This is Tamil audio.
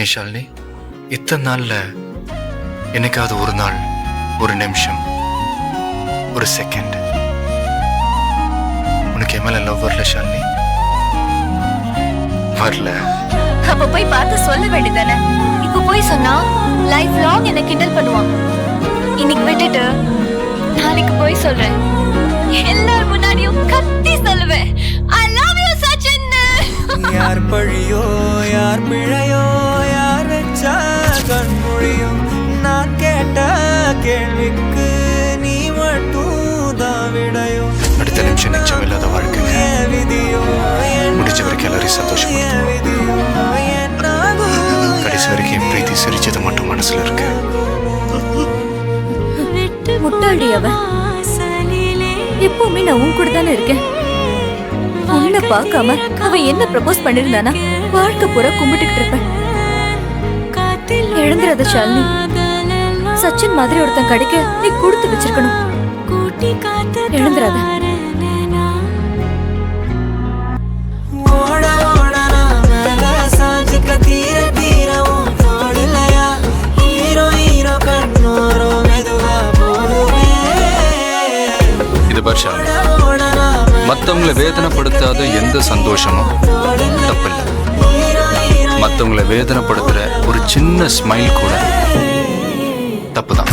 ஏன் ஷாலினி, இத்தனை நாள்ல என்னைக்காவது ஒரு நாள், ஒரு நிமிஷம், ஒரு செகண்ட் உனக்கு என் மேல லவ் வரல ஷாலினி? வரல. அப்ப போய் பார்த்து சொல்ல வேண்டியதானே? இப்ப போய் சொன்னா லைஃப் லாங் என்ன கிண்டல் பண்ணுவான். இன்னைக்கு விட்டுட்டு நாளைக்கு போய் சொல்றேன். எல்லார் முன்னாடியும் கத்தி சொல்லுவேன், I love you சச்சின். யார் பழியோ யார் பிழையோ யார் வச்சா கண்மொழியோ, நான் கேட்ட கேள்விக்கு நீ மட்டும் தான் விடையோ. அடுத்த நிமிஷம் நிச்சயம் இல்லாத வாழ்க்கை விதியோ முடிஞ்ச வரைக்கும் எல்லாரையும் சந்தோஷப்படுத்துவோம். கடைசி வரைக்கும் என் பிரீத்தி சிரிச்சது மட்டும் மனசுல இருக்கு. முட்டாடி அவன். எப்பவுமே நான் உன் கூட தானே இருக்கேன். உன்னை பார்க்காம அவன் என்ன ப்ரப்போஸ் பண்ணிருந்தானா வாழ்க்கை பூரா கும்பிட்டுக்கிட்டு இருப்பேன். எழுந்துறாத ஷாலினி. சச்சின் மாதிரி ஒருத்தன் கிடைக்க நீ கொடுத்து வச்சிருக்கணும். எழுந்துறாத. இது பார் ஷாலினி, மற்றவங்களை வேதனைப்படுத்தாத எந்த சந்தோஷமும் தப்பில்லை. மற்றவங்களை வேதனைப்படுத்துற ஒரு சின்ன ஸ்மைல் கூட தப்பு தான்.